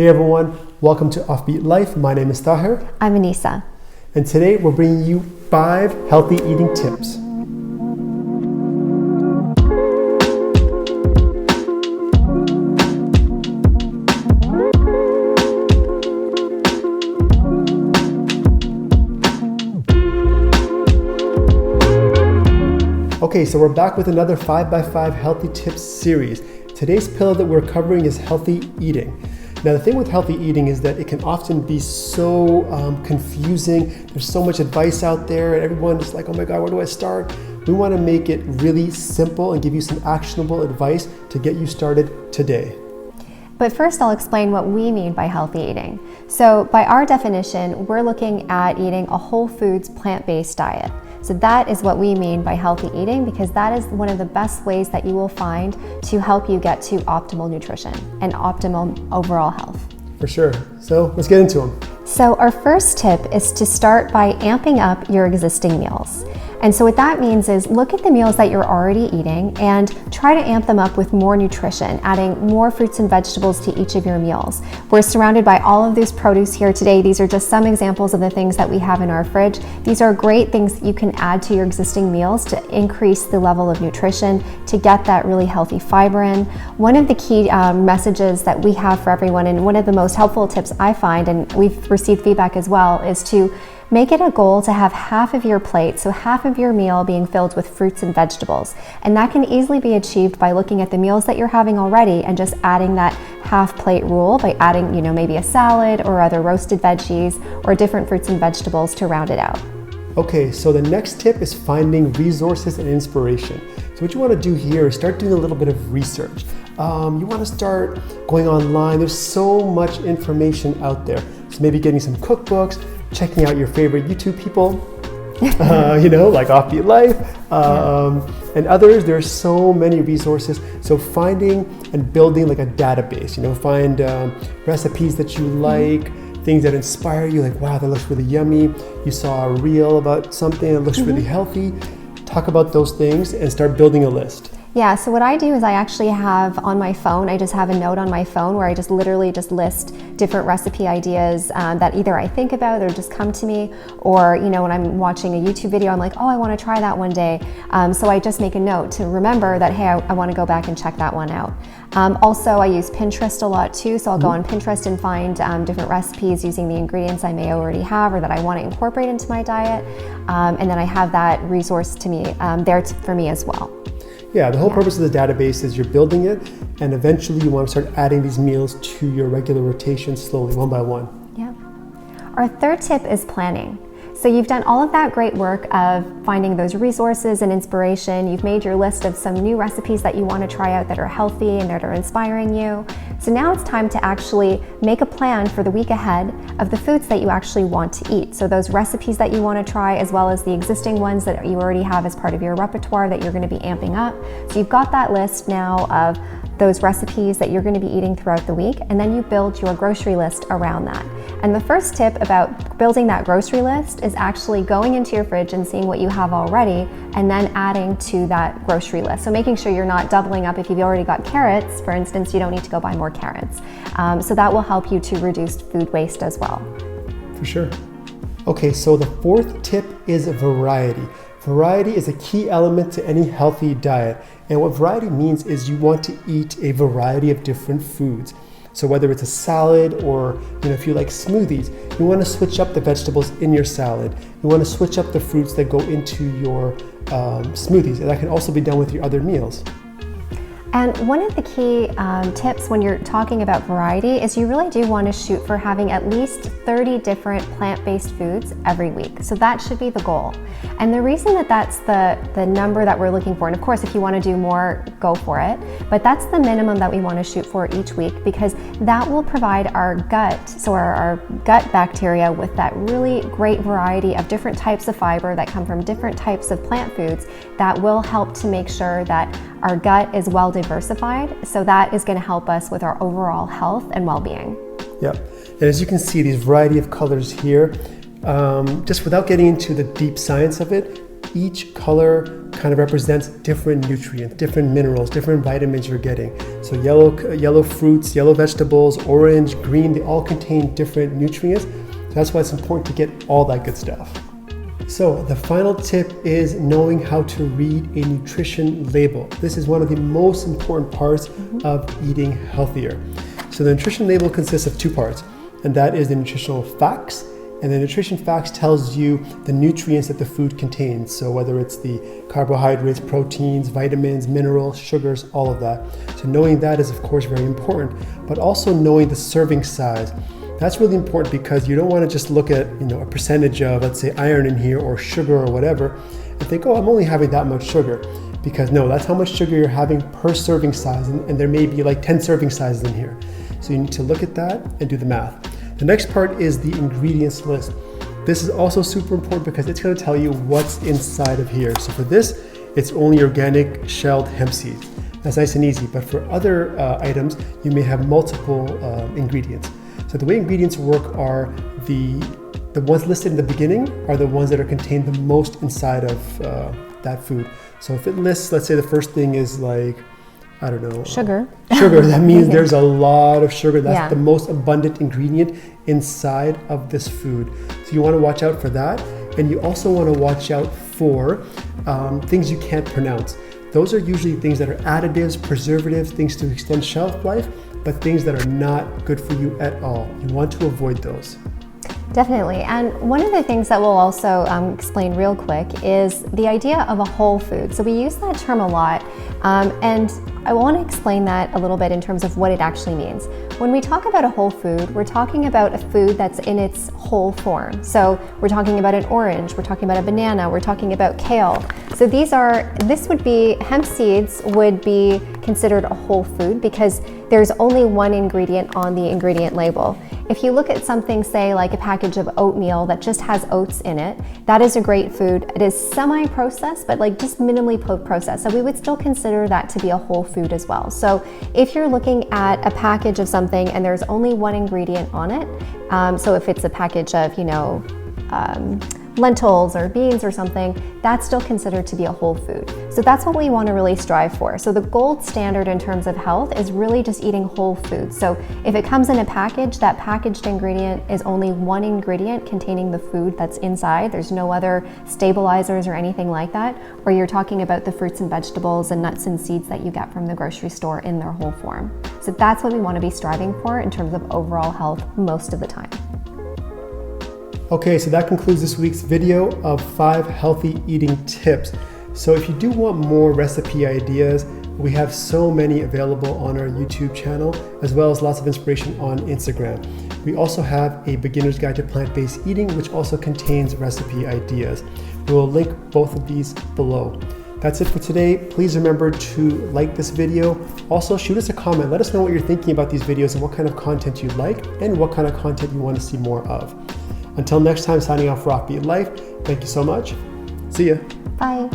Hey everyone, welcome to Offbeat Life. My name is Tahir. I'm Aneesa. And today we're bringing you 5 healthy eating tips. Okay, so we're back with another 5x5 healthy tips series. Today's pillar that we're covering is healthy eating. Now the thing with healthy eating is that it can often be so confusing. There's so much advice out there and everyone's like, oh my God, where do I start? We want to make it really simple and give you some actionable advice to get you started today. But first I'll explain what we mean by healthy eating. So by our definition, we're looking at eating a whole foods plant-based diet. So that is what we mean by healthy eating, because that is one of the best ways that you will find to help you get to optimal nutrition and optimal overall health. For sure. So let's get into them. So our first tip is to start by amping up your existing meals. And so what that means is look at the meals that you're already eating and try to amp them up with more nutrition, adding more fruits and vegetables to each of your meals. We're surrounded by all of this produce here today. These are just some examples of the things that we have in our fridge. These are great things that you can add to your existing meals to increase the level of nutrition, to get that really healthy fiber in. One of the key messages that we have for everyone, and one of the most helpful tips I find, and we've received feedback as well, is to make it a goal to have half of your plate, so half of your meal being filled with fruits and vegetables. And that can easily be achieved by looking at the meals that you're having already and just adding that half plate rule by adding, maybe a salad or other roasted veggies or different fruits and vegetables to round it out. Okay, so the next tip is finding resources and inspiration. So what you want to do here is start doing a little bit of research. You want to start going online. There's so much information out there. So maybe getting some cookbooks, checking out your favorite YouTube people, like Offbeat Life and others. There's so many resources. So finding and building like a database, find recipes that you like, things that inspire you, like, wow, that looks really yummy. You saw a reel about something that looks really healthy. Talk about those things and start building a list. Yeah, so what I do is I actually have on my phone, I just have a note on my phone where I just literally just list different recipe ideas that either I think about or just come to me, or when I'm watching a YouTube video, I'm like, oh, I want to try that one day. So I just make a note to remember that, hey, I want to go back and check that one out. Also, I use Pinterest a lot too, so I'll go on Pinterest and find different recipes using the ingredients I may already have or that I want to incorporate into my diet. And then I have that resource to me there for me as well. Yeah, the whole purpose of the database is you're building it, and eventually you want to start adding these meals to your regular rotation slowly, one by one. Yeah. Our third tip is planning. So you've done all of that great work of finding those resources and inspiration. You've made your list of some new recipes that you want to try out that are healthy and that are inspiring you. So now it's time to actually make a plan for the week ahead of the foods that you actually want to eat. So those recipes that you want to try, as well as the existing ones that you already have as part of your repertoire that you're going to be amping up. So you've got that list now of those recipes that you're going to be eating throughout the week, and then you build your grocery list around that. And the first tip about building that grocery list is actually going into your fridge and seeing what you have already and then adding to that grocery list. So making sure you're not doubling up. If you've already got carrots, for instance, you don't need to go buy more carrots. So that will help you to reduce food waste as well. For sure. Okay, so the fourth tip is variety. Variety is a key element to any healthy diet. And what variety means is you want to eat a variety of different foods. So whether it's a salad or if you like smoothies, you want to switch up the vegetables in your salad. You want to switch up the fruits that go into your smoothies. And that can also be done with your other meals. And one of the key tips when you're talking about variety is you really do want to shoot for having at least 30 different plant-based foods every week. So that should be the goal. And the reason that that's the number that we're looking for, and of course if you want to do more, go for it, but that's the minimum that we want to shoot for each week, because that will provide our gut, so our gut bacteria, with that really great variety of different types of fiber that come from different types of plant foods that will help to make sure that our gut is well diversified. So that is going to help us with our overall health and well-being. Yeah, and as you can see, these variety of colors here, just without getting into the deep science of it, each color kind of represents different nutrients, different minerals, different vitamins you're getting. So yellow fruits, yellow vegetables, orange, green, they all contain different nutrients. So that's why it's important to get all that good stuff. So the final tip is knowing how to read a nutrition label. This is one of the most important parts of eating healthier. So the nutrition label consists of two parts, and that is the nutritional facts. And the nutrition facts tells you the nutrients that the food contains. So whether it's the carbohydrates, proteins, vitamins, minerals, sugars, all of that. So knowing that is of course very important, but also knowing the serving size. That's really important because you don't want to just look at, a percentage of, let's say, iron in here or sugar or whatever and think, oh, I'm only having that much sugar. Because no, that's how much sugar you're having per serving size, and there may be like 10 serving sizes in here. So you need to look at that and do the math. The next part is the ingredients list. This is also super important because it's going to tell you what's inside of here. So for this, it's only organic shelled hemp seeds. That's nice and easy, but for other items, you may have multiple ingredients. So the way ingredients work are the ones listed in the beginning are the ones that are contained the most inside of that food. So if it lists, let's say the first thing is like, I don't know. Sugar. Sugar, that means there's a lot of sugar. That's the most abundant ingredient inside of this food. So you want to watch out for that. And you also want to watch out for things you can't pronounce. Those are usually things that are additives, preservatives, things to extend shelf life, but things that are not good for you at all. You want to avoid those. Definitely. And one of the things that we'll also explain real quick is the idea of a whole food. So we use that term a lot, and I want to explain that a little bit in terms of what it actually means. When we talk about a whole food, we're talking about a food that's in its whole form. So we're talking about an orange, we're talking about a banana, we're talking about kale. So hemp seeds would be considered a whole food because there's only one ingredient on the ingredient label. If you look at something, say like a package of oatmeal that just has oats in it, that is a great food. It is semi-processed, but like just minimally processed. So we would still consider that to be a whole food as well. So if you're looking at a package of something and there's only one ingredient on it, so if it's a package of, lentils or beans or something, that's still considered to be a whole food. So that's what we want to really strive for. So the gold standard in terms of health is really just eating whole food. So if it comes in a package, that packaged ingredient is only one ingredient containing the food that's inside. There's no other stabilizers or anything like that. Or you're talking about the fruits and vegetables and nuts and seeds that you get from the grocery store in their whole form. So that's what we want to be striving for in terms of overall health most of the time. Okay, so that concludes this week's video of 5 healthy eating tips. So if you do want more recipe ideas, we have so many available on our YouTube channel, as well as lots of inspiration on Instagram. We also have a beginner's guide to plant-based eating, which also contains recipe ideas. We will link both of these below. That's it for today. Please remember to like this video. Also, shoot us a comment. Let us know what you're thinking about these videos and what kind of content you like and what kind of content you want to see more of. Until next time, signing off for Offbeat Life. Thank you so much. See ya. Bye.